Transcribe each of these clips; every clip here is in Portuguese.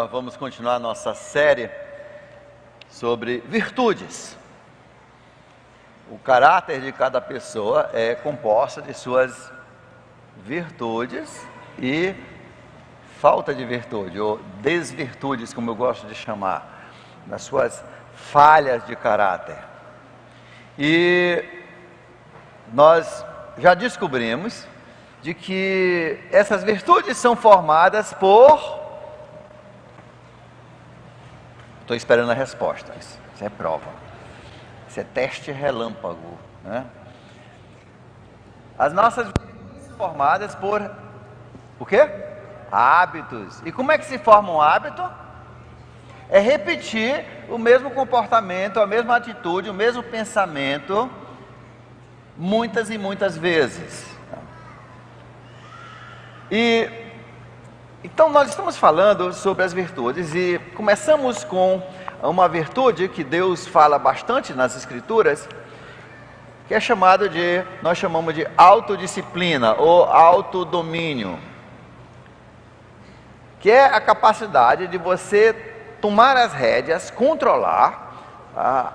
nós vamos continuar nossa série sobre virtudes. O caráter de cada pessoa é composto de suas virtudes e falta de virtude, ou desvirtudes, como eu gosto de chamar, das suas falhas de caráter. E nós já descobrimos de que essas virtudes são formadas por... Estou esperando a resposta, isso é prova, isso é teste relâmpago, né? As nossas virtudes são formadas por o quê? Hábitos. E como é que se forma um hábito? É repetir o mesmo comportamento, a mesma atitude, o mesmo pensamento, muitas e muitas vezes. E então nós estamos falando sobre as virtudes e começamos com uma virtude que Deus fala bastante nas Escrituras, que é chamado de, nós chamamos de autodisciplina ou autodomínio, que é a capacidade de você tomar as rédeas, controlar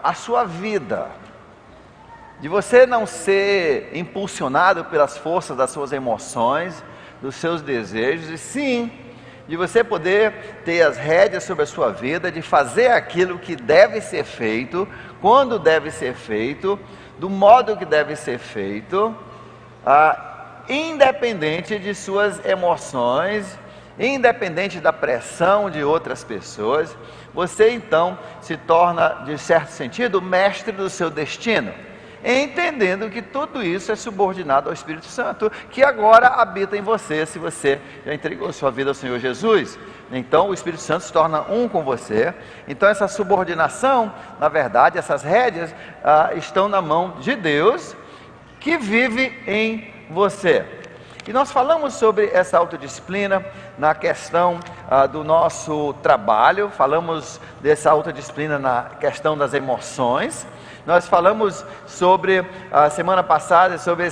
a sua vida, de você não ser impulsionado pelas forças das suas emoções, dos seus desejos, e sim, de você poder ter as rédeas sobre a sua vida, de fazer aquilo que deve ser feito, quando deve ser feito, do modo que deve ser feito, independente de suas emoções, independente da pressão de outras pessoas. Você então se torna, de certo sentido, mestre do seu destino, entendendo que tudo isso é subordinado ao Espírito Santo, que agora habita em você, se você já entregou sua vida ao Senhor Jesus. Então o Espírito Santo se torna um com você. Então essa subordinação, na verdade, essas rédeas estão na mão de Deus, que vive em você. E nós falamos sobre essa autodisciplina na questão do nosso trabalho, falamos dessa autodisciplina na questão das emoções. Nós falamos sobre, a semana passada, sobre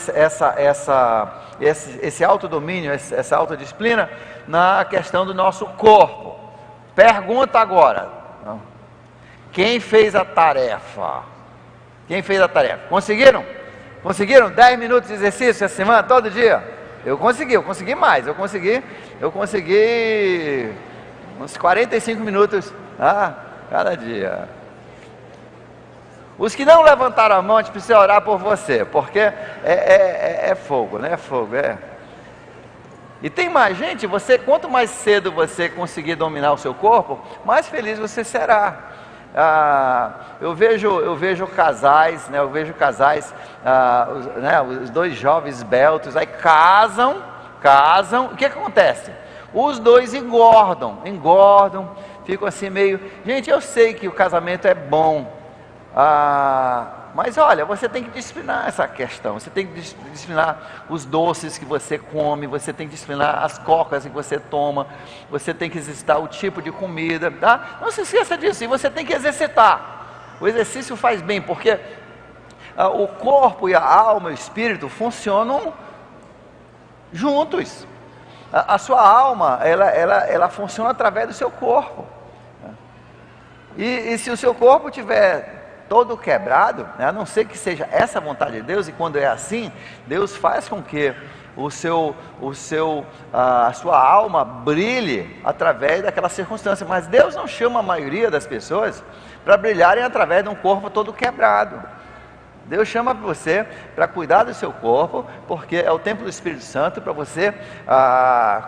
esse autodomínio, essa autodisciplina, na questão do nosso corpo. Pergunta agora, quem fez a tarefa? Quem fez a tarefa? Conseguiram? Conseguiram 10 minutos de exercício essa semana, todo dia? Eu consegui mais, eu consegui uns 45 minutos, cada dia. Os que não levantaram a mão, a gente precisa orar por você, porque é fogo, né? É fogo, é. E tem mais gente, quanto mais cedo você conseguir dominar o seu corpo, mais feliz você será. Eu vejo casais, né? Os dois jovens beltos, aí casam, o que acontece? Os dois engordam, ficam assim meio... Gente, eu sei que o casamento é bom, mas olha, você tem que disciplinar essa questão, você tem que disciplinar os doces que você come, você tem que disciplinar as cocas que você toma, você tem que exercitar o tipo de comida, tá? Não se esqueça disso, e você tem que exercitar. O exercício faz bem, porque o corpo e a alma e o espírito funcionam juntos. A sua alma, ela funciona através do seu corpo, e se o seu corpo tiver todo quebrado, né, a não ser que seja essa a vontade de Deus, e quando é assim, Deus faz com que a sua alma brilhe através daquela circunstância, mas Deus não chama a maioria das pessoas para brilharem através de um corpo todo quebrado. Deus chama você para cuidar do seu corpo, porque é o templo do Espírito Santo, para você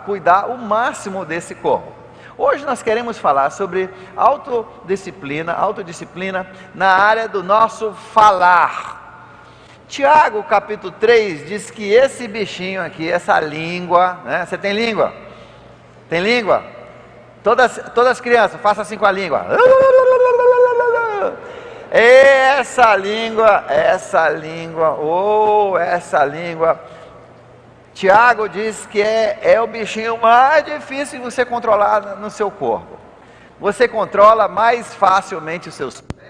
cuidar o máximo desse corpo. Hoje nós queremos falar sobre autodisciplina na área do nosso falar. Tiago capítulo 3 diz que esse bichinho aqui, essa língua, né? Você tem língua? Tem língua? Todas as crianças, façam assim com a língua. Essa língua, Tiago diz que é o bichinho mais difícil de você controlar no seu corpo. Você controla mais facilmente os seus pés,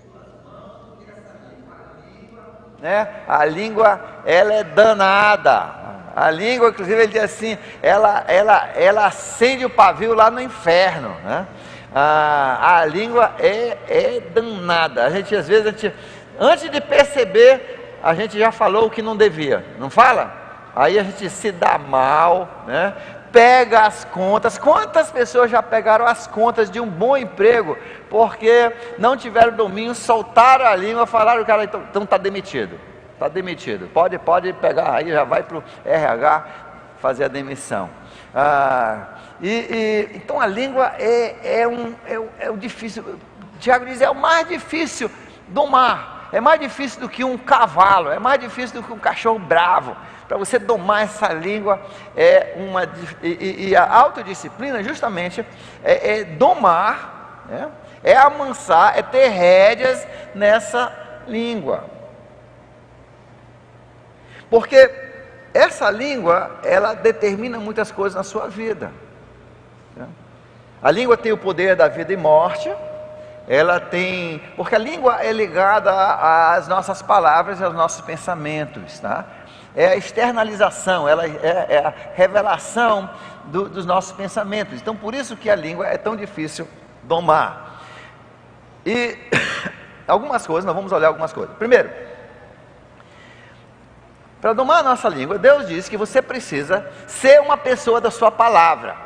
suas mãos, do que essa língua, né? A língua, ela é danada. A língua, inclusive, ele diz assim, ela acende o pavio lá no inferno, né? A língua é danada. Às vezes, antes de perceber, a gente já falou o que não devia, não fala? Aí a gente se dá mal, né? Pega as contas. Quantas pessoas já pegaram as contas de um bom emprego, porque não tiveram domínio, soltaram a língua, falaram, o cara, então está demitido. Está demitido, pode pegar, aí já vai para o RH fazer a demissão. Então a língua é o difícil. Tiago diz, é o mais difícil do mar, é mais difícil do que um cavalo, é mais difícil do que um cachorro bravo. Para você domar essa língua e a autodisciplina justamente é domar, né? É amansar, é ter rédeas nessa língua. Porque essa língua, ela determina muitas coisas na sua vida. A língua tem o poder da vida e morte. Porque a língua é ligada às nossas palavras e aos nossos pensamentos, tá? É a externalização, ela é a revelação dos nossos pensamentos. Então, por isso que a língua é tão difícil domar. E algumas coisas, nós vamos olhar algumas coisas. Primeiro, para domar a nossa língua, Deus diz que você precisa ser uma pessoa da sua palavra.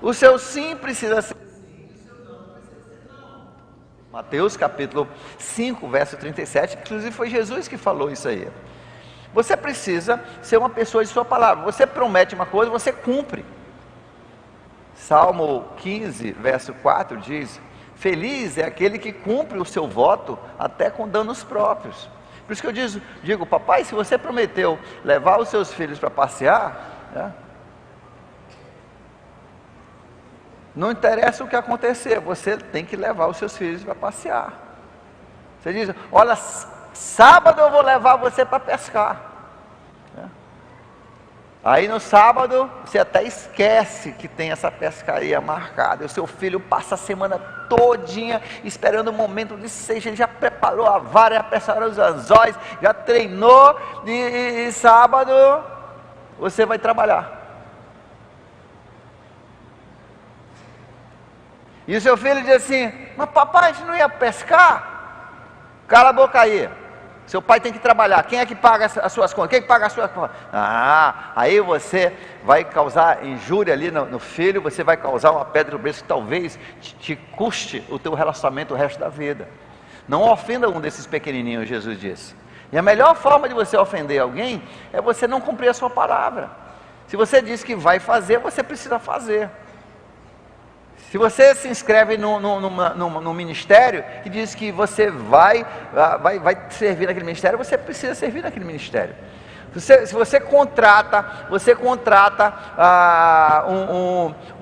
O seu sim precisa ser sim, o seu não precisa ser não. Mateus capítulo 5, verso 37, inclusive foi Jesus que falou isso aí. Você precisa ser uma pessoa de sua palavra. Você promete uma coisa, você cumpre. Salmo 15, verso 4 diz, feliz é aquele que cumpre o seu voto até com danos próprios. Por isso que eu digo, papai, se você prometeu levar os seus filhos para passear, né, não interessa o que acontecer, você tem que levar os seus filhos para passear. Você diz, olha, sábado eu vou levar você para pescar. Aí no sábado, você até esquece que tem essa pescaria marcada. E o seu filho passa a semana todinha esperando o momento de seja. Ele já preparou a vara, já preparou os anzóis, já treinou. E sábado, você vai trabalhar. E o seu filho diz assim, mas papai, a gente não ia pescar? Cala a boca aí. Seu pai tem que trabalhar, quem é que paga as suas contas? Quem é que paga as suas contas? Aí você vai causar injúria ali no filho, você vai causar uma pedra no berço que talvez te custe o teu relacionamento o resto da vida. Não ofenda um desses pequenininhos, Jesus disse. E a melhor forma de você ofender alguém é você não cumprir a sua palavra. Se você diz que vai fazer, você precisa fazer. Se você se inscreve no ministério que diz que você vai servir naquele ministério, você precisa servir naquele ministério. Se você contrata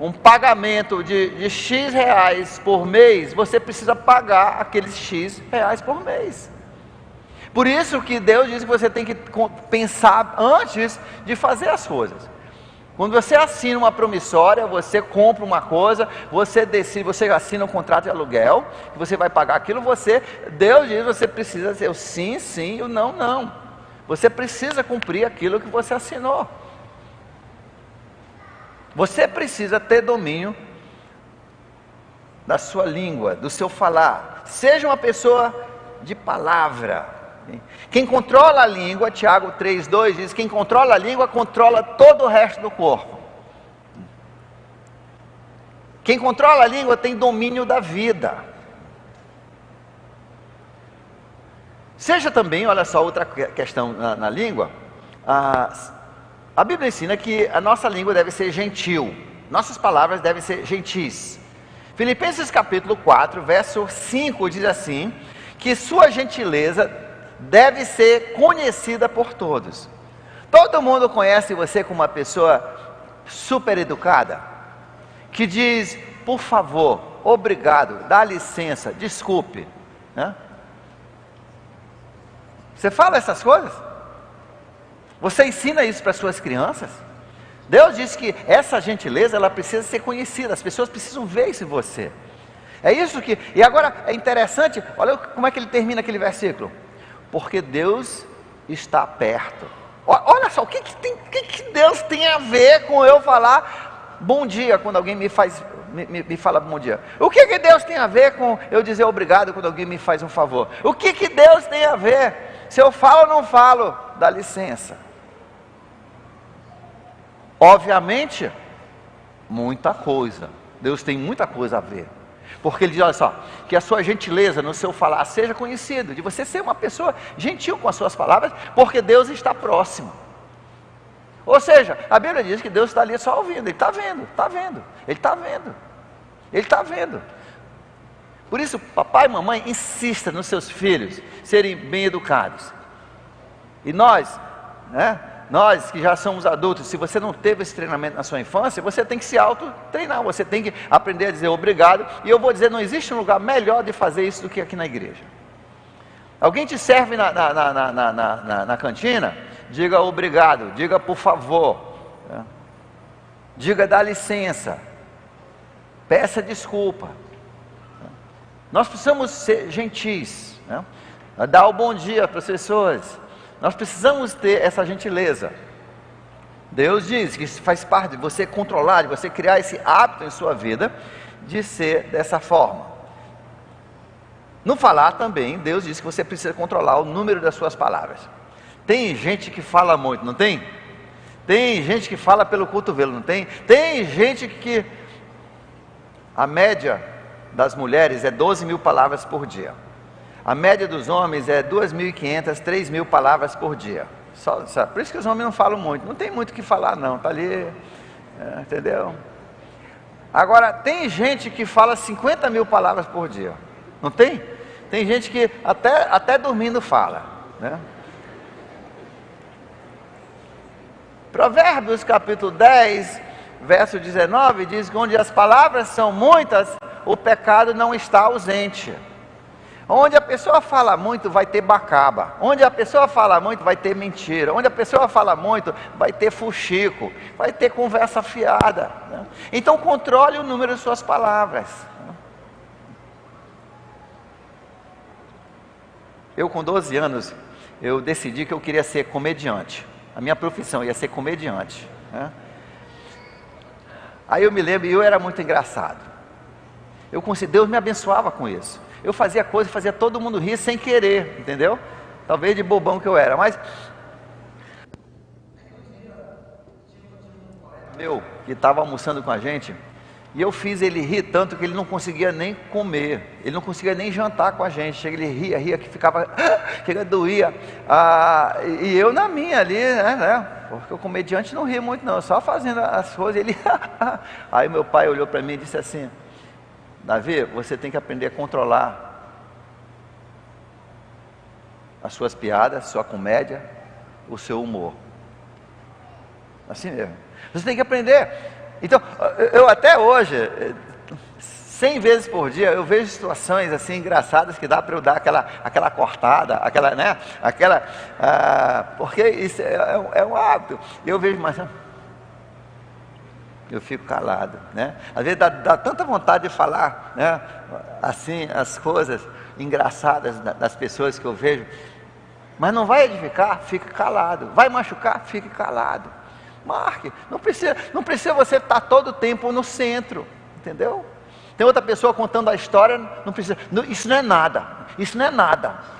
um pagamento de X reais por mês, você precisa pagar aqueles X reais por mês. Por isso que Deus diz que você tem que pensar antes de fazer as coisas. Quando você assina uma promissória, você compra uma coisa, você decide, você assina um contrato de aluguel, que você vai pagar aquilo, Deus diz que você precisa ser o sim, sim e o não, não. Você precisa cumprir aquilo que você assinou. Você precisa ter domínio da sua língua, do seu falar. Seja uma pessoa de palavra. Quem controla a língua, Tiago 3,2 diz, quem controla a língua, controla todo o resto do corpo. Quem controla a língua tem domínio da vida. Seja também, olha só, outra questão na língua, a Bíblia ensina que a nossa língua deve ser gentil, nossas palavras devem ser gentis. Filipenses capítulo 4, verso 5 diz assim, que sua gentileza deve ser conhecida por todos. Todo mundo conhece você como uma pessoa super educada, que diz, por favor, obrigado, dá licença, desculpe, né? Você fala essas coisas? Você ensina isso para suas crianças? Deus diz que essa gentileza, ela precisa ser conhecida, as pessoas precisam ver isso em você. É isso que... E agora, é interessante, olha como é que ele termina aquele versículo. Porque Deus está perto. Olha só, o que Deus tem a ver com eu falar bom dia quando alguém me fala bom dia? O que Deus tem a ver com eu dizer obrigado quando alguém me faz um favor? O que Deus tem a ver? Se eu falo ou não falo, dá licença. Obviamente, muita coisa. Deus tem muita coisa a ver. Porque Ele diz, olha só, que a sua gentileza no seu falar seja conhecido, de você ser uma pessoa gentil com as suas palavras, porque Deus está próximo. Ou seja, a Bíblia diz que Deus está ali só ouvindo, Ele está vendo, Ele está vendo, Ele está vendo. Por isso, papai e mamãe, insista nos seus filhos serem bem educados. E nós, nós que já somos adultos, se você não teve esse treinamento na sua infância, você tem que se auto-treinar, você tem que aprender a dizer obrigado. E eu vou dizer, não existe um lugar melhor de fazer isso do que aqui na igreja. Alguém te serve na cantina, diga obrigado, diga por favor, diga dá licença, peça desculpa. Nós precisamos ser gentis, dar o bom dia para as pessoas. Nós precisamos ter essa gentileza. Deus diz que isso faz parte de você controlar, de você criar esse hábito em sua vida, de ser dessa forma. No falar também, Deus diz que você precisa controlar o número das suas palavras. Tem gente que fala muito, não tem? Tem gente que fala pelo cotovelo, não tem? Tem gente que a média das mulheres é 12 mil palavras por dia. A média dos homens é 2.500, 3.000 palavras por dia. Por isso que os homens não falam muito. Não tem muito o que falar não, está ali, entendeu? Agora, tem gente que fala 50 mil palavras por dia. Não tem? Tem gente que até dormindo fala, Provérbios capítulo 10, verso 19, diz que onde as palavras são muitas, o pecado não está ausente. Onde a pessoa fala muito, vai ter bacaba. Onde a pessoa fala muito, vai ter mentira. Onde a pessoa fala muito, vai ter fuxico. Vai ter conversa fiada. Então, controle o número de suas palavras. Eu, com 12 anos, eu decidi que eu queria ser comediante. A minha profissão ia ser comediante. Aí eu me lembro, e eu era muito engraçado. Deus me abençoava com isso. Eu fazia coisa, fazia todo mundo rir sem querer, entendeu? Talvez de bobão que eu era, mas meu, que estava almoçando com a gente, e eu fiz ele rir tanto que ele não conseguia nem comer, ele não conseguia nem jantar com a gente. Ele ria, que ficava, que doía, e eu na minha ali, porque o comediante não ri muito não, só fazendo as coisas, ele, aí meu pai olhou para mim e disse assim, Davi, você tem que aprender a controlar as suas piadas, sua comédia, o seu humor. Assim mesmo. Você tem que aprender. Então, eu até hoje, 100 vezes por dia, eu vejo situações assim engraçadas que dá para eu dar aquela cortada, porque isso é um hábito. Eu vejo mais... Eu fico calado, Às vezes dá tanta vontade de falar, assim, as coisas engraçadas das pessoas que eu vejo, mas não vai edificar, fica calado. Vai machucar, fique calado. Marque, não precisa você estar todo o tempo no centro, entendeu? Tem outra pessoa contando a história, não precisa, isso não é nada,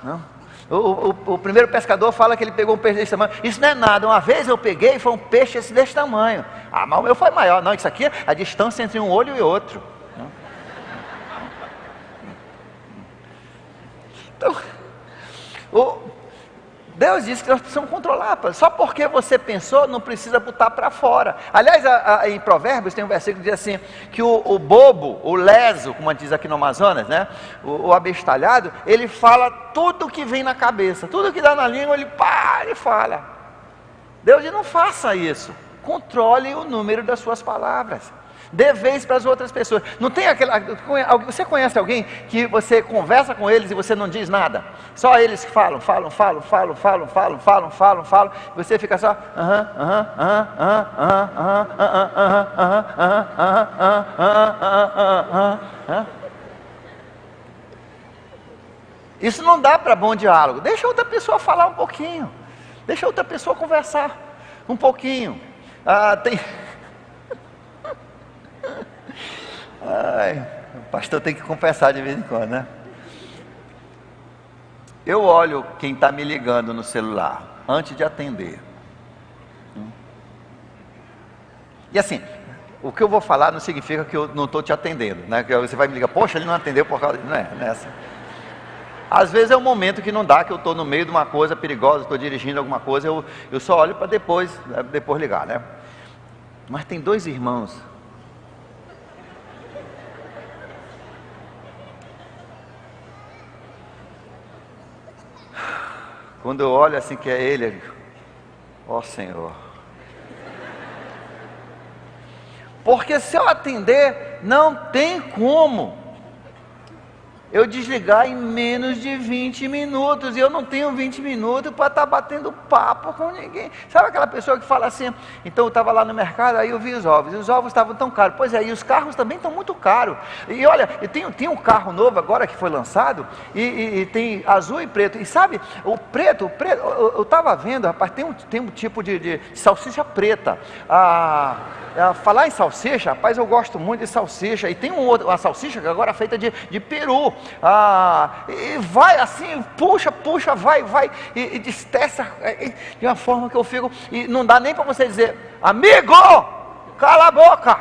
não. O primeiro pescador fala que ele pegou um peixe desse tamanho. Isso não é nada, uma vez eu peguei e foi um peixe desse tamanho. Mas o meu foi maior. Não, isso aqui é a distância entre um olho e outro. Então, Deus disse que nós precisamos controlar. Só porque você pensou, não precisa botar para fora. Aliás, em Provérbios tem um versículo que diz assim, que o bobo, o leso, como diz aqui no Amazonas, o abestalhado, ele fala tudo que vem na cabeça, tudo que dá na língua, ele fala. Deus diz, não faça isso. Controle o número das suas palavras. Dê vez para as outras pessoas. Não tem você conhece alguém que você conversa com eles e você não diz nada? Só eles que falam. Você fica só Isso não dá para bom diálogo. Deixa outra pessoa falar um pouquinho. Deixa outra pessoa conversar um pouquinho. Ai, o pastor tem que confessar de vez em quando, né? Eu olho quem está me ligando no celular antes de atender. E assim, o que eu vou falar não significa que eu não estou te atendendo, né? Que você vai me ligar, poxa, ele não atendeu por causa... Não é assim. Às vezes é um momento que não dá, que eu estou no meio de uma coisa perigosa, estou dirigindo alguma coisa, eu só olho para depois ligar, né? Mas tem 2 irmãos. Quando eu olho assim que é ele, eu digo, ó Senhor. Porque se eu atender, não tem como eu desligar em menos de 20 minutos, e eu não tenho 20 minutos para estar batendo papo com ninguém. Sabe aquela pessoa que fala assim, então eu estava lá no mercado, aí eu vi os ovos estavam tão caros. Pois é, e os carros também estão muito caros. E olha, tem um carro novo agora que foi lançado, e tem azul e preto. E sabe, o preto, eu estava vendo, rapaz, tem um tipo de salsicha preta. Falar em salsicha, rapaz, eu gosto muito de salsicha. E tem uma salsicha que agora é feita de peru. E vai assim, puxa, vai e desteça de uma forma que eu fico, e não dá nem para você dizer, amigo, cala a boca.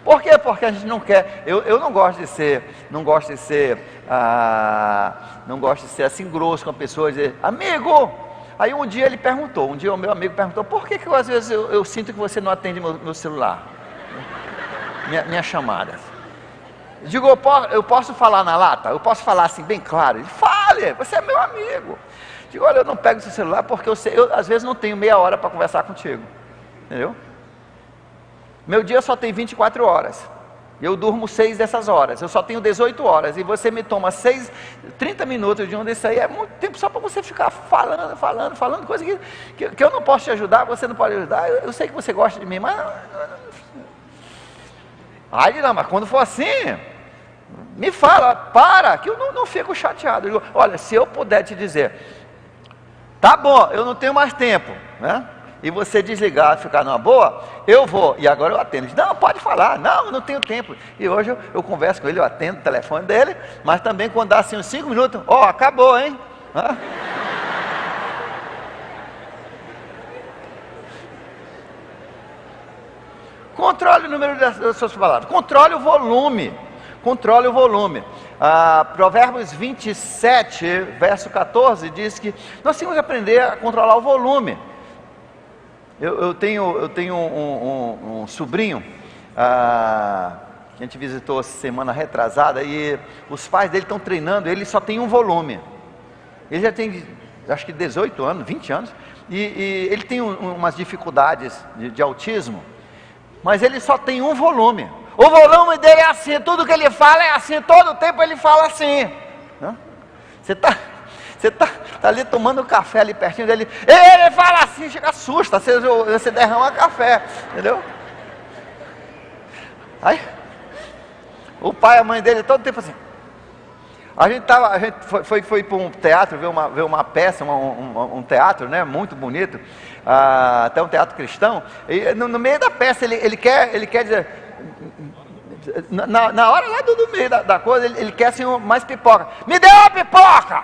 Por quê? Porque a gente não quer. Eu não gosto de ser assim grosso com a pessoa, dizer, amigo. Aí um dia o meu amigo perguntou, por que às vezes eu sinto que você não atende meu celular, minhas chamadas? Digo, eu posso falar na lata? Eu posso falar assim bem claro? Ele, fale, você é meu amigo. Digo, olha, eu não pego seu celular porque eu às vezes não tenho meia hora para conversar contigo, entendeu? Meu dia só tem 24 horas, eu durmo 6 dessas horas, eu só tenho 18 horas, e você me toma 30 minutos de um desses aí, é muito tempo só para você ficar falando, coisa que eu não posso te ajudar, você não pode ajudar, eu sei que você gosta de mim, mas... Aí não, mas quando for assim, me fala, que eu não fico chateado. Eu digo, olha, se eu puder te dizer, tá bom, eu não tenho mais tempo, né? E você desligar, ficar numa boa, eu vou, e agora eu atendo. Não, pode falar, não, não tenho tempo. E hoje eu converso com ele, eu atendo o telefone dele, mas também quando dá assim uns 5 minutos, acabou, hein? Controle o número das suas palavras, controle o volume. Provérbios 27, verso 14, diz que nós temos que aprender a controlar o volume. Eu tenho um sobrinho, que a gente visitou semana retrasada, e os pais dele estão treinando, ele só tem um volume. Ele já tem, acho que 18 anos, 20 anos, e ele tem umas dificuldades de autismo, mas ele só tem um volume. O volume dele é assim, tudo que ele fala é assim, todo o tempo ele fala assim. Você está ali tomando café ali pertinho dele, ele fala assim, chega, assusta, você derrama café, entendeu? Aí, o pai e a mãe dele todo tempo assim. A gente foi para um teatro, ver uma peça, um teatro, né, muito bonito, até um teatro cristão, e no meio da peça ele quer dizer, na hora lá do meio da coisa, ele quer assim, mais pipoca, me dê uma pipoca!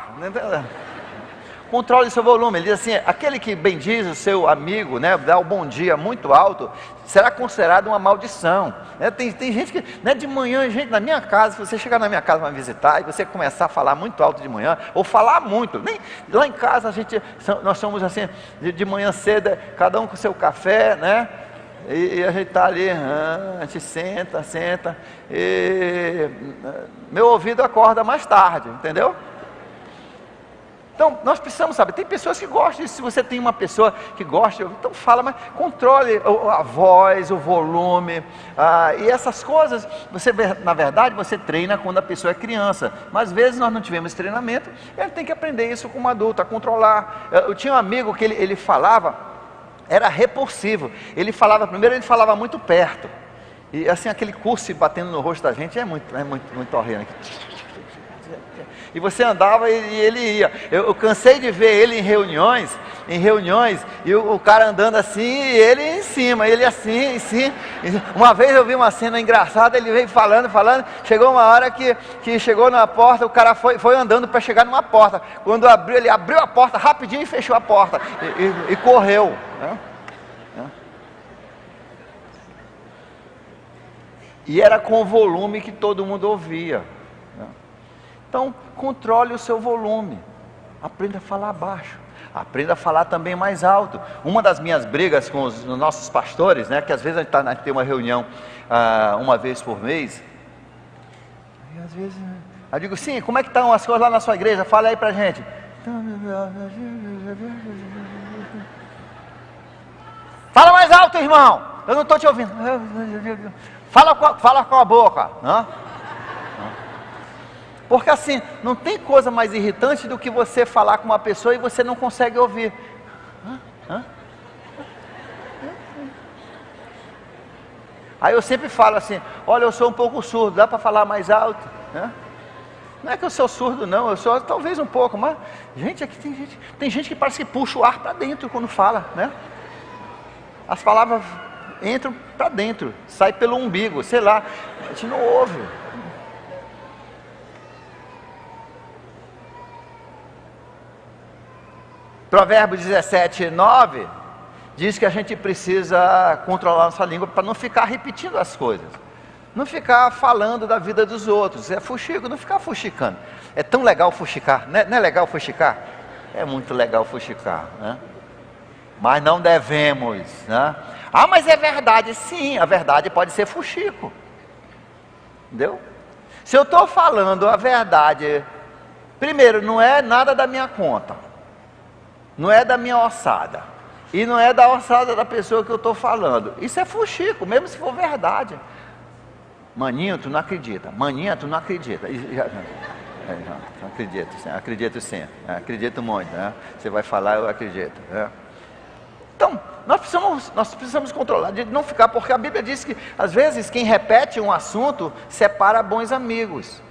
Controle seu volume. Ele diz assim, aquele que bendiz o seu amigo, né, dá o bom dia muito alto, será considerado uma maldição. Tem gente que, né, de manhã, gente, na minha casa, se você chegar na minha casa para visitar, e você começar a falar muito alto de manhã, ou falar muito, lá em casa nós somos assim, de manhã cedo, cada um com seu café, né, e a gente está ali, a gente senta, e meu ouvido acorda mais tarde, entendeu? Então, nós precisamos saber, tem pessoas que gostam, se você tem uma pessoa que gosta, então fala, mas controle a voz, o volume, e essas coisas, na verdade, você treina quando a pessoa é criança, mas às vezes nós não tivemos treinamento, e a gente tem que aprender isso como adulto, a controlar. Eu tinha um amigo que ele falava, era repulsivo, primeiro ele falava muito perto, e assim, aquele curso batendo no rosto da gente, é muito horrível, E você andava e ele ia. Eu cansei de ver ele em reuniões, e o cara andando assim, e ele em cima, ele assim, em cima. Uma vez eu vi uma cena engraçada, ele veio falando, chegou uma hora que chegou na porta, o cara foi andando para chegar numa porta. Quando abriu, ele abriu a porta rapidinho e fechou a porta, e correu, né? E era com o volume que todo mundo ouvia. Então, controle o seu volume. Aprenda a falar baixo. Aprenda a falar também mais alto. Uma das minhas brigas com os nossos pastores, né, que às vezes a gente tem uma reunião uma vez por mês. E às vezes eu digo, sim, como é que estão as coisas lá na sua igreja? Fala aí pra gente. Fala mais alto, irmão. Eu não estou te ouvindo. Fala com a boca. Não? Porque assim, não tem coisa mais irritante do que você falar com uma pessoa e você não consegue ouvir. Aí eu sempre falo assim, olha, eu sou um pouco surdo, dá para falar mais alto? Não é que eu sou surdo não, eu sou talvez um pouco, mas gente, aqui tem gente que parece que puxa o ar para dentro quando fala, né? As palavras entram para dentro, sai pelo umbigo, sei lá, a gente não ouve. Provérbios 17:9 diz que a gente precisa controlar nossa língua para não ficar repetindo as coisas, não ficar falando da vida dos outros. É fuxico, não ficar fuxicando. É tão legal fuxicar, não é legal fuxicar? É muito legal fuxicar, né? Mas não devemos, né? Ah, mas é verdade. Sim, a verdade pode ser fuxico, entendeu? Se eu estou falando a verdade, primeiro, não é nada da minha conta, não é da minha ossada, e não é da ossada da pessoa que eu estou falando. Isso é fuxico, mesmo se for verdade. Maninho, tu não acredita. Maninha, tu não acredita. Não acredito sim, acredito muito, né? Você vai falar, eu acredito, né? Então, nós precisamos controlar, de não ficar, porque a Bíblia diz que às vezes quem repete um assunto separa bons amigos.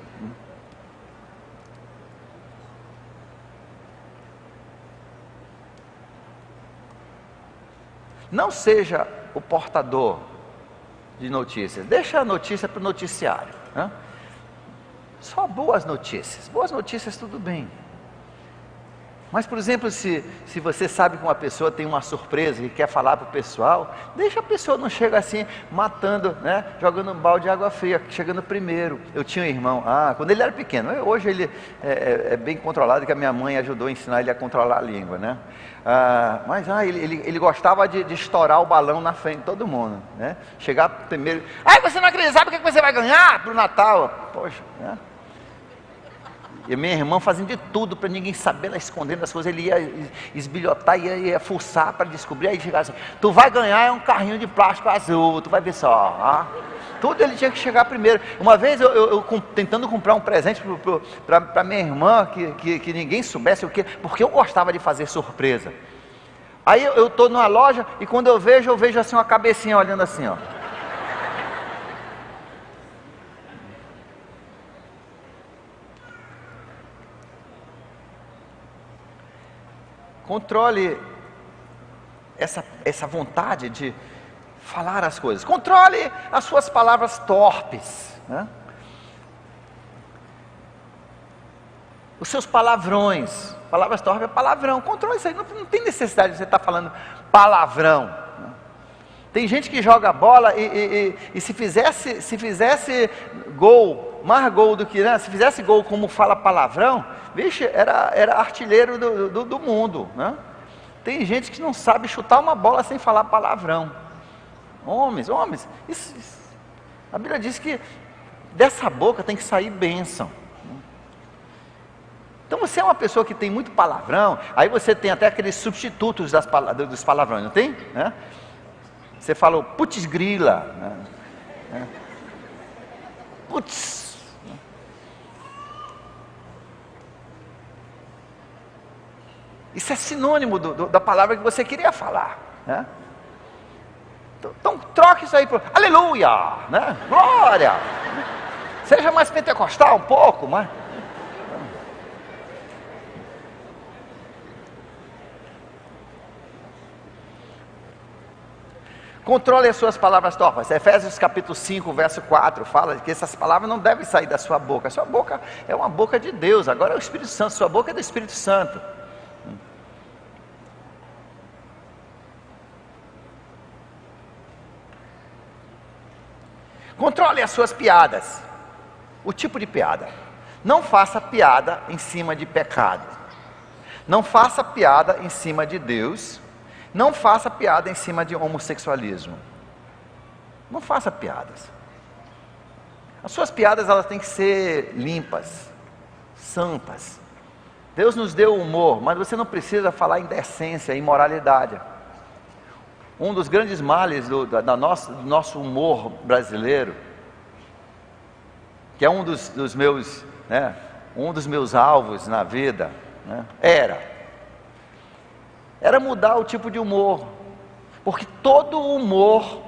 Não seja o portador de notícias, deixa a notícia para o noticiário, né? Só boas notícias tudo bem. Mas, por exemplo, se você sabe que uma pessoa tem uma surpresa e quer falar para o pessoal, deixa a pessoa, não chega assim, matando, né? Jogando um balde de água fria, chegando primeiro. Eu tinha um irmão, quando ele era pequeno, hoje ele é bem controlado, que a minha mãe ajudou a ensinar ele a controlar a língua, né? Mas ele gostava de estourar o balão na frente de todo mundo, né? Chegar primeiro, você não acredita, sabe o que você vai ganhar para o Natal? Poxa, né? E minha irmã fazendo de tudo para ninguém saber, ela escondendo as coisas. Ele ia esbilhotar, ia fuçar para descobrir. Aí chegava assim, tu vai ganhar um carrinho de plástico azul, tu vai ver só. Tudo ele tinha que chegar primeiro. Uma vez eu tentando comprar um presente para minha irmã, que ninguém soubesse o que, porque eu gostava de fazer surpresa. Aí eu estou numa loja e quando eu vejo assim uma cabecinha olhando assim, ó. Controle essa vontade de falar as coisas. Controle as suas palavras torpes, né? Os seus palavrões. Palavras torpes é palavrão. Controle isso aí. Não tem necessidade de você estar falando palavrão, né? Tem gente que joga bola e se fizesse gol, mais gol do que, né? Se fizesse gol como fala palavrão, vixe, era artilheiro do mundo, né? Tem gente que não sabe chutar uma bola sem falar palavrão. Homens, isso, a Bíblia diz que dessa boca tem que sair bênção. Então você é uma pessoa que tem muito palavrão, aí você tem até aqueles substitutos dos palavrões, não tem? Né? Você fala putz grila, né? Putz. Isso é sinônimo da palavra que você queria falar, né? Então troque isso aí por aleluia, né? Glória. Seja mais pentecostal um pouco, mas Controle as suas palavras torpes. Efésios capítulo 5, verso 4, fala que essas palavras não devem sair da sua boca. A sua boca é uma boca de Deus, agora é o Espírito Santo, sua boca é do Espírito Santo. Controle as suas piadas. O tipo de piada. Não faça piada em cima de pecado. Não faça piada em cima de Deus. Não faça piada em cima de homossexualismo. Não faça piadas. As suas piadas, elas têm que ser limpas, santas. Deus nos deu humor, mas você não precisa falar indecência, imoralidade. Um dos grandes males do nosso humor brasileiro, que é um dos meus, né, um dos meus alvos na vida, né, era mudar o tipo de humor, porque todo o humor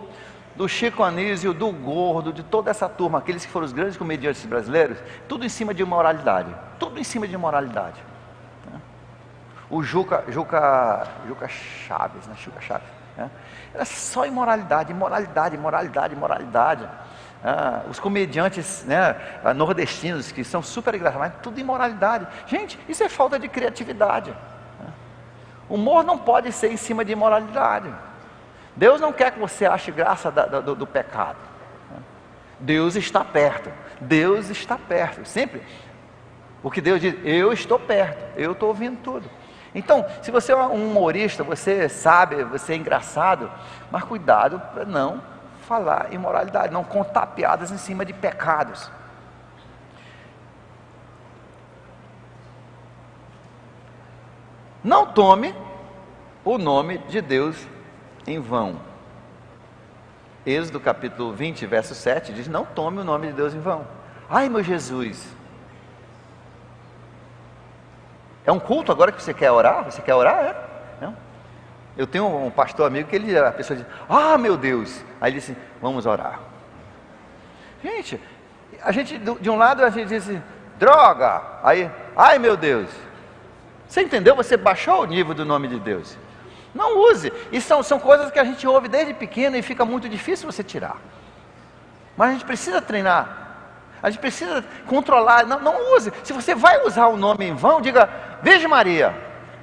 do Chico Anísio, do Gordo, de toda essa turma, aqueles que foram os grandes comediantes brasileiros, tudo em cima de imoralidade, tudo em cima de imoralidade. O Juca Chaves, né? Juca Chaves, né? Era só imoralidade, imoralidade, imoralidade, imoralidade. Os comediantes, né, nordestinos, que são super engraçados, mas tudo imoralidade. Gente, isso é falta de criatividade. O humor não pode ser em cima de imoralidade. Deus não quer que você ache graça do pecado. Deus está perto. Deus está perto, sempre. Porque Deus diz, eu estou perto, eu estou ouvindo tudo. Então, se você é um humorista, você sabe, você é engraçado, mas cuidado para não falar imoralidade, não contar piadas em cima de pecados. Não tome o nome de Deus em vão. Êxodo capítulo 20, verso 7 diz, não tome o nome de Deus em vão. Ai, meu Jesus, é um culto agora que você quer orar? Você quer orar? É? Não? Eu tenho um pastor amigo que a pessoa diz, meu Deus, aí ele diz, vamos orar. Gente, a gente, de um lado a gente diz assim, droga, aí, ai meu Deus, você entendeu? Você baixou o nível do nome de Deus. Não use, e são coisas que a gente ouve desde pequeno e fica muito difícil você tirar. Mas a gente precisa treinar. A gente precisa controlar, não use. Se você vai usar o nome em vão, diga, Virgem Maria,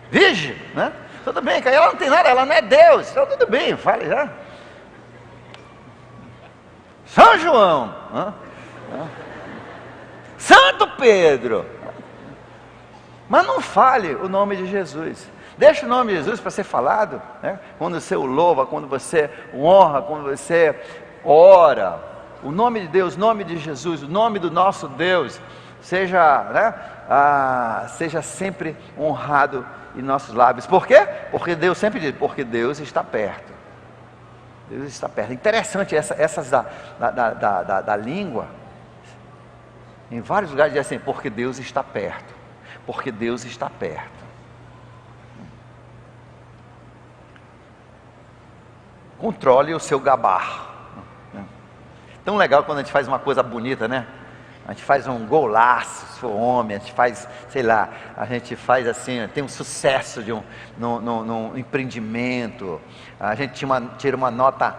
Virgem, né? Tudo bem, que ela não tem nada, ela não é Deus, então tudo bem, fale já. São João, Santo Pedro, mas não fale o nome de Jesus. Deixa o nome de Jesus para ser falado, né? Quando você o louva, quando você o honra, quando você ora. O nome de Deus, o nome de Jesus, o nome do nosso Deus, seja, né, seja sempre honrado em nossos lábios. Por quê? Porque Deus sempre diz, porque Deus está perto. Deus está perto. Interessante essas da língua. Em vários lugares diz assim, porque Deus está perto. Porque Deus está perto. Controle o seu gabar. Tão legal quando a gente faz uma coisa bonita, né? A gente faz um golaço, se for homem, a gente faz, sei lá, a gente faz assim, tem um sucesso num empreendimento, a gente tira uma nota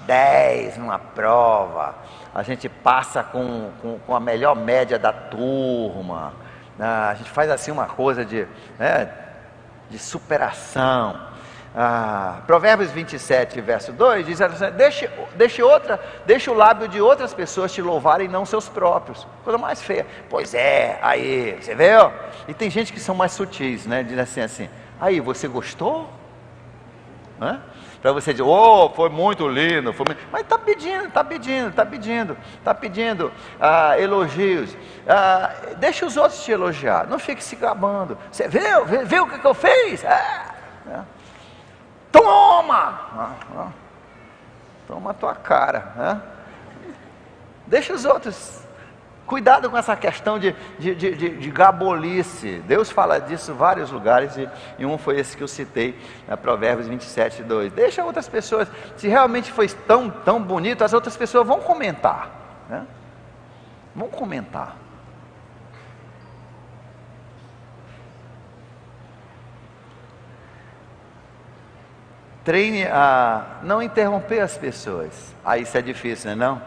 10 numa prova, a gente passa com a melhor média da turma, a gente faz assim uma coisa de superação. Provérbios 27, verso 2 diz assim, deixe o lábio de outras pessoas te louvarem, não seus próprios. Coisa mais feia. Pois é, aí, você viu? E tem gente que são mais sutis, né? Diz assim, aí, você gostou? Para você dizer, foi muito lindo, mas está pedindo elogios. Deixa os outros te elogiar, não fique se gabando. Você viu o que eu fiz? Toma a tua cara, né? Deixa os outros. Cuidado com essa questão de gabolice. Deus fala disso em vários lugares, e um foi esse que eu citei, Provérbios 27, 2. Deixa outras pessoas, se realmente foi tão bonito, as outras pessoas vão comentar, né? Vão comentar. treine a não interromper as pessoas. Isso é difícil, não é não?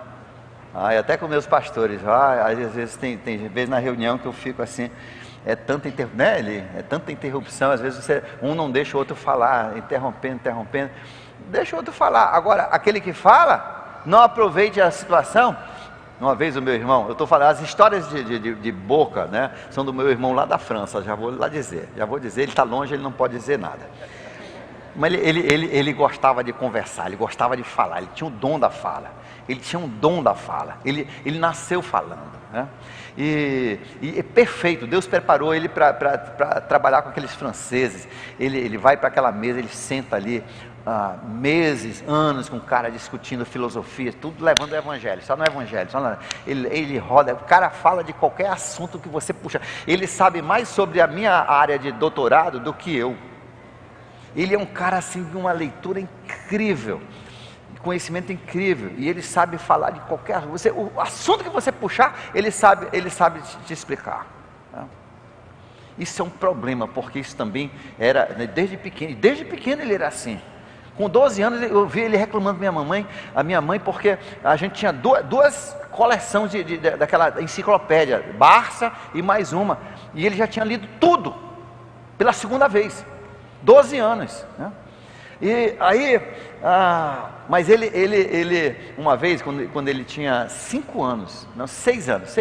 Até com meus pastores, às vezes tem vezes na reunião que eu fico assim, é tanta interrupção, às vezes um não deixa o outro falar, interrompendo, deixa o outro falar. Agora, aquele que fala, não aproveite a situação. Uma vez o meu irmão, eu estou falando, as histórias de boca, né, são do meu irmão lá da França, já vou dizer, ele está longe, ele não pode dizer nada. Mas ele gostava de conversar, ele gostava de falar, ele tinha um dom da fala, ele nasceu falando, né? E é perfeito, Deus preparou ele para trabalhar com aqueles franceses. Ele vai para aquela mesa, ele senta ali meses, anos com o cara discutindo filosofia, tudo levando o evangelho, só no evangelho, ele roda, o cara fala de qualquer assunto que você puxa, ele sabe mais sobre a minha área de doutorado do que eu. Ele é um cara assim de uma leitura incrível, conhecimento incrível, e ele sabe falar de qualquer o assunto que você puxar, ele sabe te explicar, né? Isso é um problema, porque isso também era, né, desde pequeno ele era assim. Com 12 anos eu vi ele reclamando a minha mãe, porque a gente tinha duas coleções daquela enciclopédia, Barça e mais uma, e ele já tinha lido tudo pela segunda vez, 12 anos, né? E aí, mas ele uma vez, quando ele tinha 6 anos,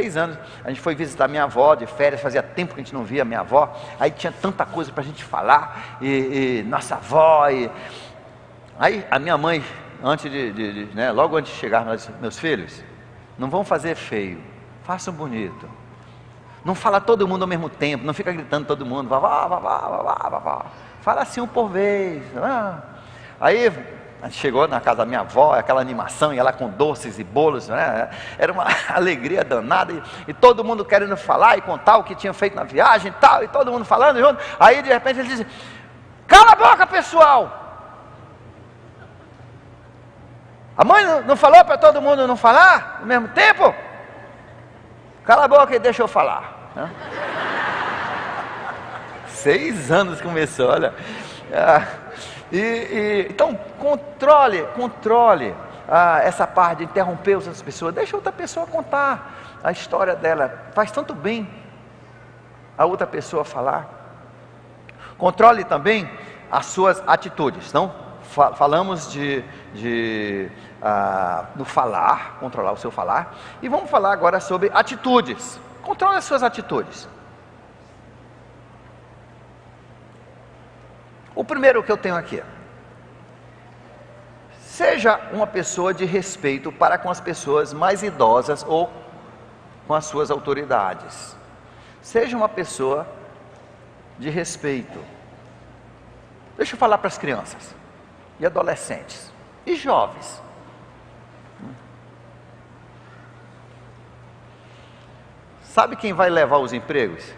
a gente foi visitar minha avó de férias, fazia tempo que a gente não via minha avó, aí tinha tanta coisa para a gente falar, e nossa avó, aí a minha mãe, né, logo antes de chegar, meus filhos, não vão fazer feio, façam bonito, não fala todo mundo ao mesmo tempo, não fica gritando todo mundo, vá. Fala assim um por vez. Aí a gente chegou na casa da minha avó, aquela animação, e ela com doces e bolos, né? Era uma alegria danada, e todo mundo querendo falar e contar o que tinha feito na viagem e tal, e todo mundo falando junto. Aí de repente ele disse: cala a boca, pessoal! A mãe não falou para todo mundo não falar ao mesmo tempo? Cala a boca e deixa eu falar, né? 6 anos começou, olha. Então controle essa parte de interromper outras pessoas. Deixa outra pessoa contar a história dela. Faz tanto bem a outra pessoa falar. Controle também as suas atitudes. Então falamos no falar, controlar o seu falar, e vamos falar agora sobre atitudes. Controle as suas atitudes. O primeiro que eu tenho aqui: seja uma pessoa de respeito para com as pessoas mais idosas ou com as suas autoridades. Seja uma pessoa de respeito. Deixa eu falar para as crianças e adolescentes e jovens. Sabe quem vai levar os empregos?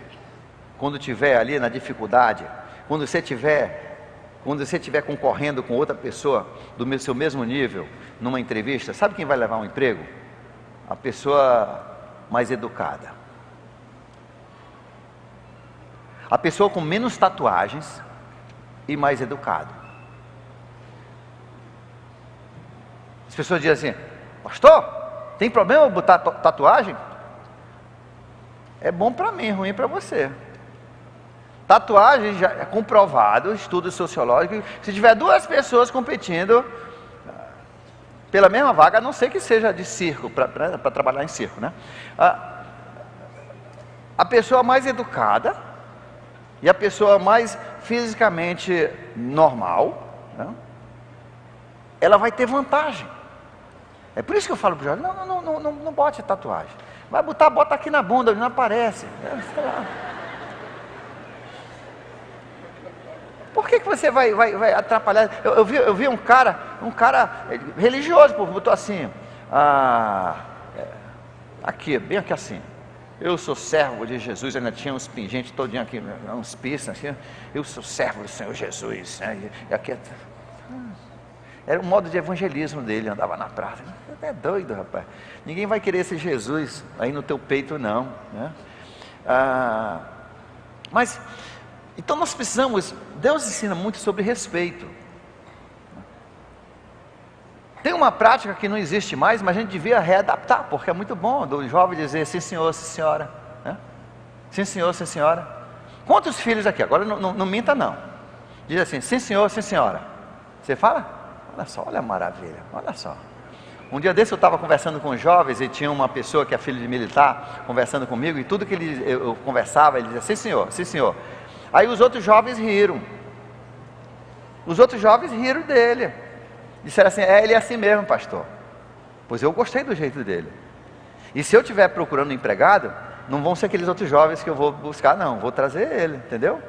Quando estiver ali na dificuldade, quando você estiver concorrendo com outra pessoa do seu mesmo nível, numa entrevista, sabe quem vai levar um emprego? A pessoa mais educada, a pessoa com menos tatuagens e mais educado. As pessoas dizem assim: pastor, tem problema eu botar tatuagem? É bom para mim, ruim para você. Tatuagem já é comprovado, estudo sociológico, se tiver 2 pessoas competindo pela mesma vaga, a não ser que seja de circo, para trabalhar em circo, né? A pessoa mais educada e a pessoa mais fisicamente normal, né, ela vai ter vantagem. É por isso que eu falo para o jovem: não bote tatuagem. Vai botar, bota aqui na bunda, não aparece. Sei lá. Por que você vai atrapalhar? Eu vi um cara religioso, botou assim, aqui, bem aqui assim: eu sou servo de Jesus. Ainda tinha uns pingentes todinho aqui, uns piercing assim: eu sou servo do Senhor Jesus, né? E aqui era um modo de evangelismo dele, andava na praça. É doido, rapaz. Ninguém vai querer esse Jesus aí no teu peito, não, né? Mas então nós precisamos, Deus ensina muito sobre respeito. Tem uma prática que não existe mais, mas a gente devia readaptar, porque é muito bom do jovem dizer sim senhor, sim senhora, né? Sim senhor, sim senhora. Quantos filhos aqui? Agora não minta não. Diz assim, sim senhor, sim senhora. Você fala? Olha só, olha a maravilha, olha só. Um dia desse eu estava conversando com jovens e tinha uma pessoa que é filho de militar conversando comigo, e tudo que eu conversava, ele dizia, sim senhor, sim senhor. Aí os outros jovens riram. Os outros jovens riram dele. Disseram assim, ele é assim mesmo, pastor. Pois eu gostei do jeito dele. E se eu estiver procurando um empregado, não vão ser aqueles outros jovens que eu vou buscar, não, vou trazer ele, entendeu?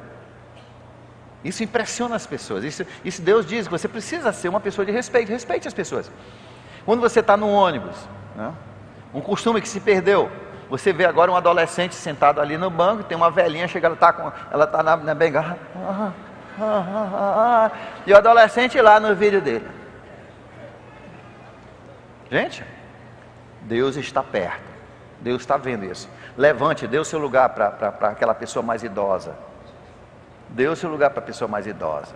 Isso impressiona as pessoas. Isso Deus diz que você precisa ser uma pessoa de respeito. Respeite as pessoas. Quando você está no ônibus, né, um costume que se perdeu. Você vê agora um adolescente sentado ali no banco, tem uma velhinha chegando, ela está na bengala. E o adolescente lá no vídeo dele. Gente, Deus está perto. Deus está vendo isso. Levante, dê o seu lugar para aquela pessoa mais idosa. Dê o seu lugar para a pessoa mais idosa.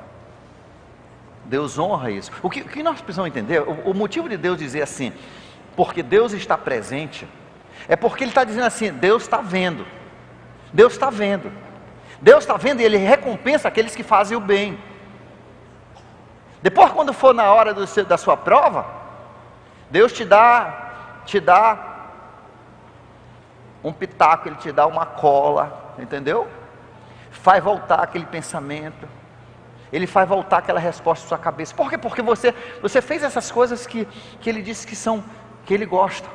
Deus honra isso. O que nós precisamos entender, o motivo de Deus dizer assim, porque Deus está presente, é porque Ele está dizendo assim, Deus está vendo. Deus está vendo. Deus está vendo e Ele recompensa aqueles que fazem o bem. Depois, quando for na hora da sua prova, Deus te dá um pitaco, Ele te dá uma cola, entendeu? Faz voltar aquele pensamento, Ele faz voltar aquela resposta à sua cabeça. Por quê? Porque você fez essas coisas que Ele disse que Ele gosta.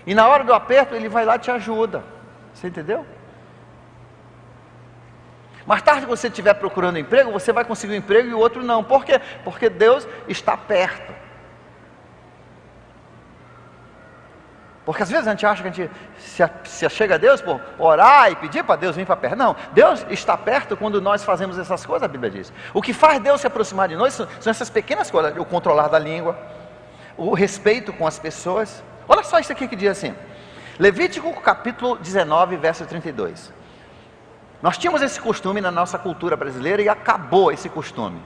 E na hora do aperto, Ele vai lá e te ajuda. Você entendeu? Mais tarde que você estiver procurando emprego, você vai conseguir um emprego e o outro não. Por quê? Porque Deus está perto. Porque às vezes a gente acha que a gente se chega a Deus por orar e pedir para Deus vir para perto. Não, Deus está perto quando nós fazemos essas coisas, a Bíblia diz. O que faz Deus se aproximar de nós são essas pequenas coisas. O controlar da língua, o respeito com as pessoas. Olha só isso aqui que diz assim. Levítico capítulo 19, verso 32. Nós tínhamos esse costume na nossa cultura brasileira e acabou esse costume.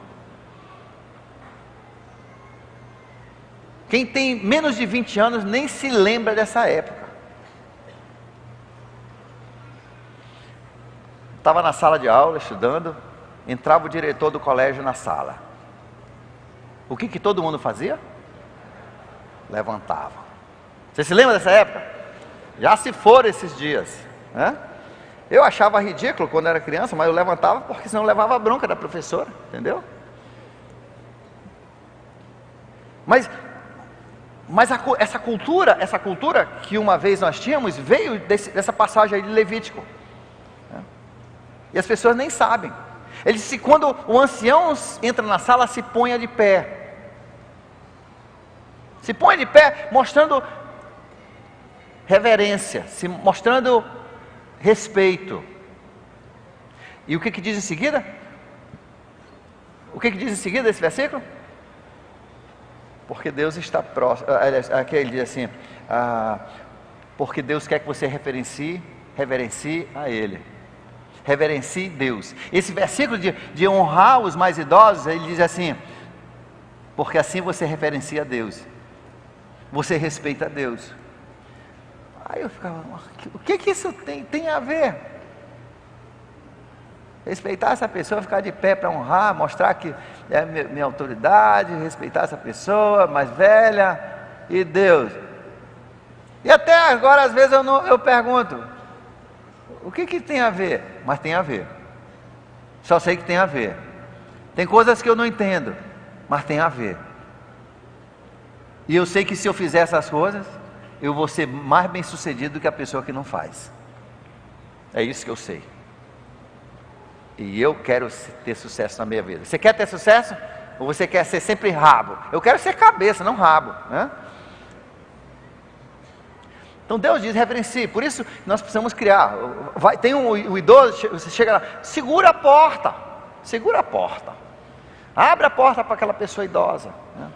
Quem tem menos de 20 anos nem se lembra dessa época. Estava na sala de aula estudando, entrava o diretor do colégio na sala. O que todo mundo fazia? Levantava. Você se lembra dessa época? Já se foram esses dias, né? Eu achava ridículo quando era criança, mas eu levantava porque senão eu levava a bronca da professora, entendeu? Mas essa cultura que uma vez nós tínhamos, veio dessa passagem aí de Levítico, né? E as pessoas nem sabem. Ele disse, quando o ancião entra na sala, se ponha de pé. Se ponha de pé, mostrando reverência, mostrando respeito. E o que diz em seguida? O que diz em seguida esse versículo? Porque Deus está próximo. Aqui ele diz assim, porque Deus quer que você reverencie a Ele. Reverencie Deus. Esse versículo de honrar os mais idosos, ele diz assim, porque assim você reverencia a Deus. Você respeita a Deus. Aí eu ficava, o que isso tem a ver? Respeitar essa pessoa, ficar de pé para honrar, mostrar que é minha autoridade, respeitar essa pessoa mais velha e Deus. E até agora, às vezes eu pergunto, o que tem a ver? Mas tem a ver. Só sei que tem a ver. Tem coisas que eu não entendo, mas tem a ver. E eu sei que se eu fizer essas coisas, eu vou ser mais bem sucedido do que a pessoa que não faz. É isso que eu sei. E eu quero ter sucesso na minha vida. Você quer ter sucesso? Ou você quer ser sempre rabo? Eu quero ser cabeça, não rabo, né? Então Deus diz, reverencie. Por isso nós precisamos criar. Tem o idoso, você chega lá, segura a porta. Segura a porta. Abre a porta para aquela pessoa idosa, né?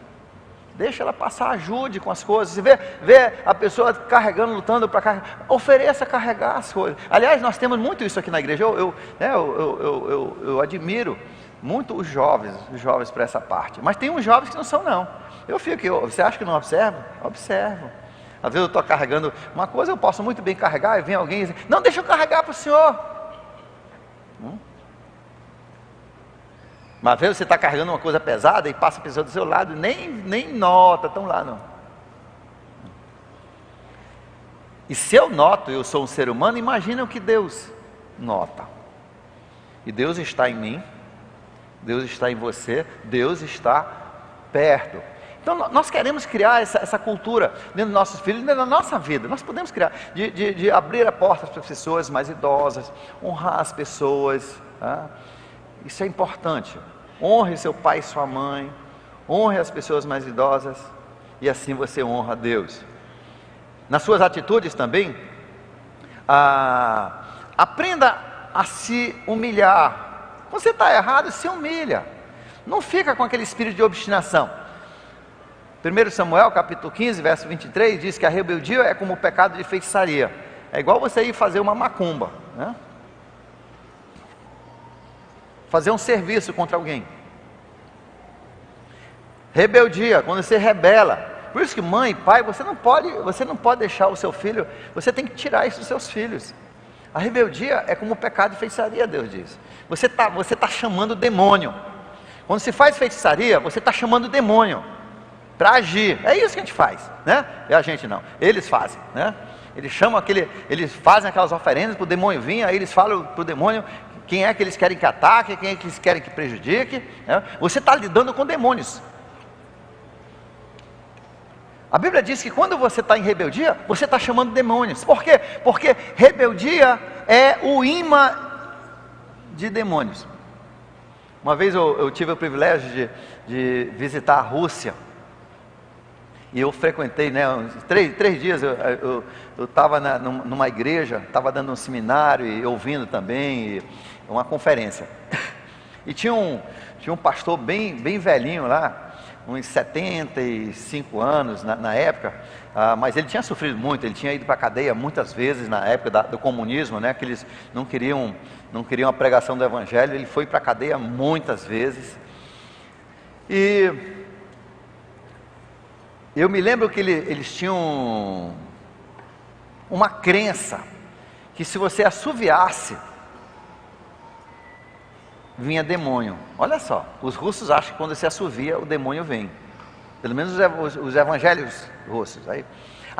Deixa ela passar, ajude com as coisas. Você vê a pessoa carregando, lutando para carregar, ofereça carregar as coisas. Aliás, nós temos muito isso aqui na igreja. Eu admiro muito os jovens para essa parte. Mas tem uns jovens que não são não. Você acha que não observo? Observo. Às vezes eu estou carregando uma coisa, eu posso muito bem carregar, e vem alguém e diz, não, deixa eu carregar para o senhor. Mas às vezes você está carregando uma coisa pesada e passa a pessoa do seu lado e nem nota, estão lá não. E se eu noto, eu sou um ser humano, imagina o que Deus nota. E Deus está em mim, Deus está em você, Deus está perto. Então nós queremos criar essa cultura dentro dos nossos filhos, dentro da nossa vida. Nós podemos criar, de abrir a porta para as pessoas mais idosas, honrar as pessoas, tá? Isso é importante. Honre seu pai e sua mãe, honre as pessoas mais idosas, e assim você honra a Deus. Nas suas atitudes também, aprenda a se humilhar. Quando você está errado, se humilha. Não fica com aquele espírito de obstinação. 1 Samuel capítulo 15, verso 23, diz que a rebeldia é como o pecado de feitiçaria. É igual você ir fazer uma macumba, né? Fazer um serviço contra alguém. Rebeldia, quando você rebela. Por isso que mãe, pai, você não pode deixar o seu filho, você tem que tirar isso dos seus filhos. A rebeldia é como o pecado de feitiçaria, Deus diz. Você tá chamando o demônio. Quando se faz feitiçaria, você está chamando o demônio para agir. É isso que a gente faz, né? E a gente não, eles fazem, né? Eles fazem aquelas oferendas para o demônio vir, aí eles falam para o demônio quem é que eles querem que ataque, quem é que eles querem que prejudique, né? Você está lidando com demônios. A Bíblia diz que quando você está em rebeldia, você está chamando demônios. Por quê? Porque rebeldia é o imã de demônios. Uma vez eu tive o privilégio de visitar a Rússia. E eu frequentei, né, uns três dias, eu estava numa igreja, estava dando um seminário e ouvindo também, e uma conferência. E tinha um pastor bem velhinho lá, uns 75 anos na época, mas ele tinha sofrido muito, ele tinha ido para a cadeia muitas vezes na época do comunismo, né, que eles não queriam a pregação do evangelho, ele foi para a cadeia muitas vezes. E eu me lembro que eles tinham uma crença, que se você assoviasse, vinha demônio. Olha só, os russos acham que quando você assovia, o demônio vem. Pelo menos os evangélicos russos. Aí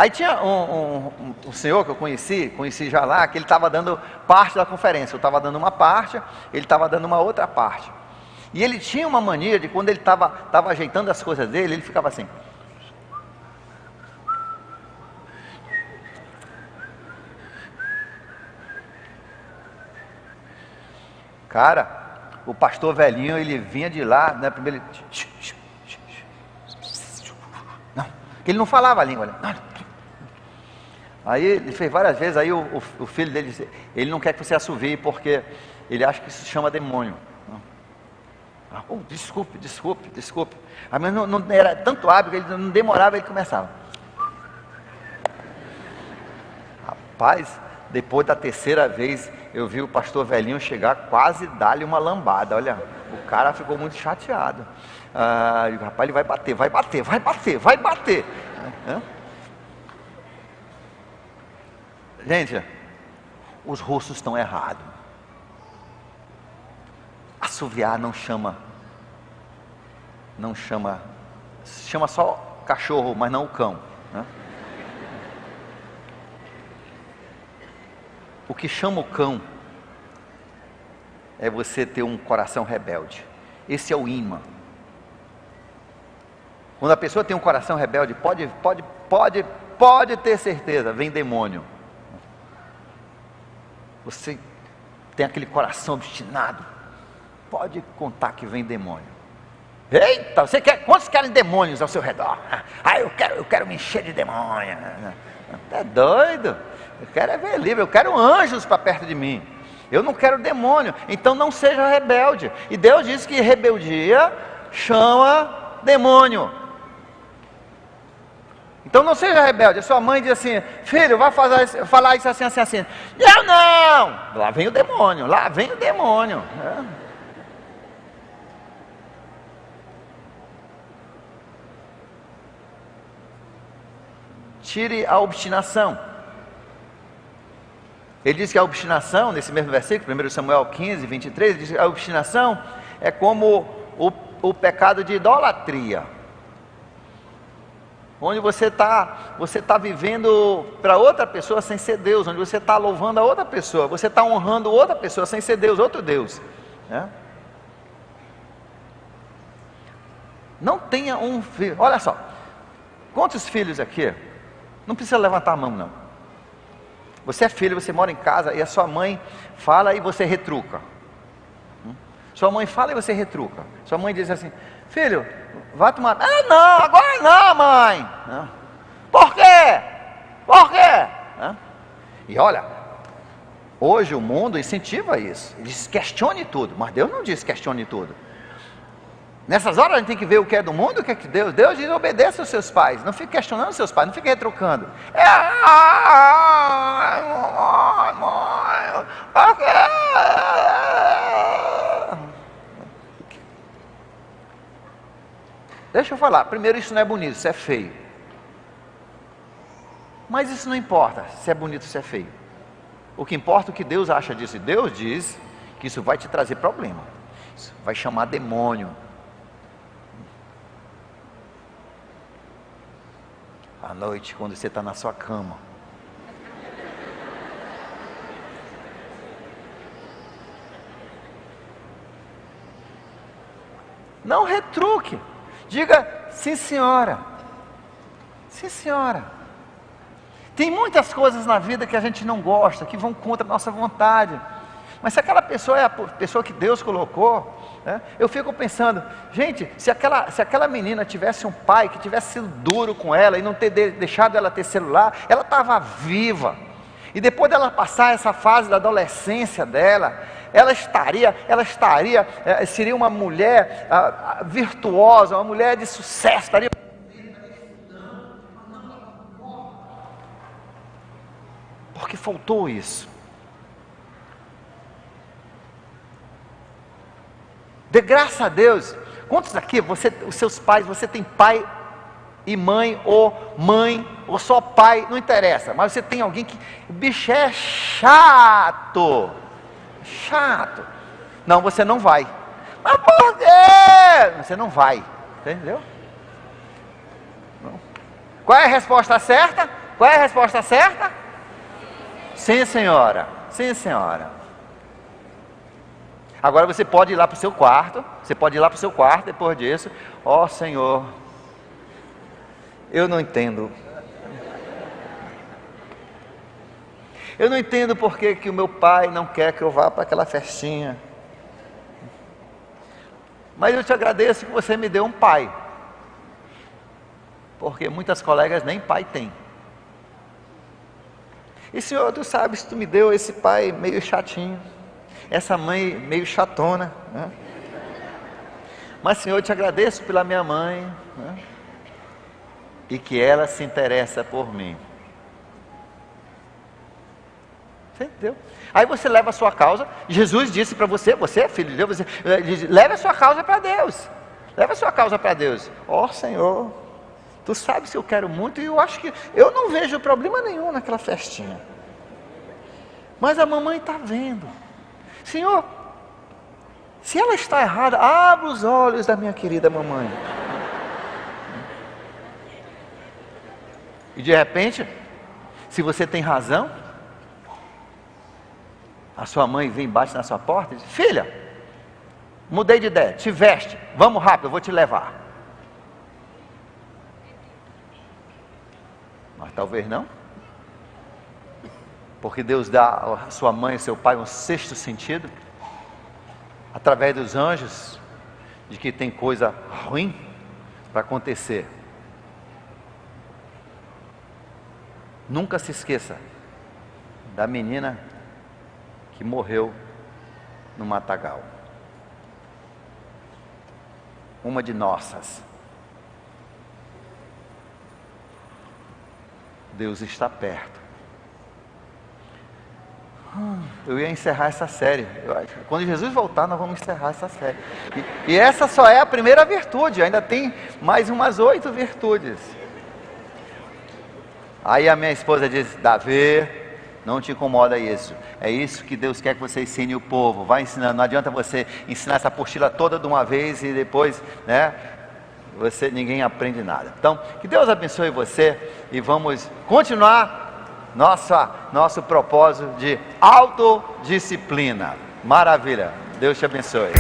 tinha um senhor que eu conheci já lá, que ele estava dando parte da conferência. Eu estava dando uma parte, ele estava dando uma outra parte. E ele tinha uma mania de quando ele estava ajeitando as coisas dele, ele ficava assim. Cara, o pastor velhinho, ele vinha de lá, né, primeiro ele... Não, ele não falava a língua, né? Aí ele fez várias vezes, aí o filho dele disse, ele não quer que você assovie, porque ele acha que isso se chama demônio. Desculpe. Mas não era tanto hábito, ele não demorava, ele começava. Rapaz, depois da terceira vez, eu vi o pastor velhinho chegar, quase dar-lhe uma lambada. Olha, o cara ficou muito chateado. Rapaz, ele vai bater. Gente, os russos estão errados. Assoviar não chama só cachorro, mas não o cão, né? O que chama o cão é você ter um coração rebelde. Esse é o imã. Quando a pessoa tem um coração rebelde, pode ter certeza, vem demônio. Você tem aquele coração obstinado, pode contar que vem demônio. Eita, quantos querem demônios ao seu redor? Eu quero me encher de demônio. É doido? Eu quero ver livre, eu quero anjos para perto de mim. Eu não quero demônio. Então não seja rebelde. E Deus diz que rebeldia chama demônio. Então não seja rebelde. A sua mãe diz assim, filho, vai falar isso assim. Eu não! Lá vem o demônio. tire a obstinação. Ele diz que a obstinação, nesse mesmo versículo, 1 Samuel 15, 23, diz que a obstinação é como o pecado de idolatria, onde você tá vivendo para outra pessoa sem ser Deus, onde você está louvando a outra pessoa, você está honrando outra pessoa sem ser Deus, outro Deus, né? Não tenha um filho. Olha só, quantos filhos aqui? Não precisa levantar a mão, não. Você é filho, você mora em casa e a sua mãe fala e você retruca. Sua mãe fala e você retruca. Sua mãe diz assim: filho, vai tomar. Ah, não, agora não, mãe. Por quê? Por quê? E olha, hoje o mundo incentiva isso. Ele diz: questione tudo. Mas Deus não diz questione tudo. Nessas horas a gente tem que ver o que é do mundo e o que é de Deus. Deus diz: obedeça aos seus pais. Não fique questionando os seus pais, não fique retrucando. Deixa eu falar, primeiro, isso não é bonito, isso é feio. Mas isso não importa se é bonito ou se é feio. O que importa é o que Deus acha disso. E Deus diz que isso vai te trazer problema. Isso vai chamar demônio. À noite, quando você está na sua cama. Não retruque. Diga: sim, senhora. Sim, senhora. Tem muitas coisas na vida que a gente não gosta, que vão contra a nossa vontade. Mas se aquela pessoa é a pessoa que Deus colocou, né? Eu fico pensando, gente, se aquela menina tivesse um pai que tivesse sido duro com ela e não ter deixado ela ter celular, ela estava viva. E depois dela passar essa fase da adolescência dela, seria uma mulher virtuosa, uma mulher de sucesso, estaria... Porque faltou isso. Dê graça a Deus. Quantos aqui, os seus pais, você tem pai e mãe ou só pai, não interessa, mas você tem alguém que, o bicho é chato. Não, você não vai. Mas por quê? Você não vai, entendeu? Não. Qual é a resposta certa? Sim, senhora. Sim, senhora. Agora você pode ir lá para o seu quarto. Depois disso: ó Senhor, eu não entendo. Eu não entendo porque que o meu pai não quer que eu vá para aquela festinha. Mas eu te agradeço que você me deu um pai. Porque muitas colegas nem pai têm. E Senhor, tu sabes, tu me deu esse pai meio chatinho, essa mãe meio chatona, né? Mas Senhor, eu te agradeço pela minha mãe, né? E que ela se interessa por mim. Você entendeu? Aí você leva a sua causa. Jesus disse para você: você é filho de Deus, leve a sua causa para Deus. Leve a sua causa para Deus. Ó Senhor, tu sabes que eu quero muito, e eu acho que eu não vejo problema nenhum naquela festinha. Mas a mamãe está vendo. Senhor, se ela está errada, abra os olhos da minha querida mamãe. E de repente, se você tem razão, a sua mãe vem, bate na sua porta e diz: filha, mudei de ideia, te veste, vamos rápido, eu vou te levar. Mas talvez não. Porque Deus dá à sua mãe e ao seu pai um sexto sentido, através dos anjos, de que tem coisa ruim para acontecer. Nunca se esqueça da menina que morreu no matagal. Uma de nossas. Deus está perto. Eu ia encerrar essa série. Quando Jesus voltar, nós vamos encerrar essa série. E essa só é a primeira virtude. Ainda tem mais umas 8 virtudes. Aí a minha esposa diz: Davi, não te incomoda isso. É isso que Deus quer que você ensine o povo. Vai ensinando. Não adianta você ensinar essa apostila toda de uma vez e depois, né? Ninguém aprende nada. Então, que Deus abençoe você e vamos continuar nosso propósito de autodisciplina. Maravilha. Deus te abençoe.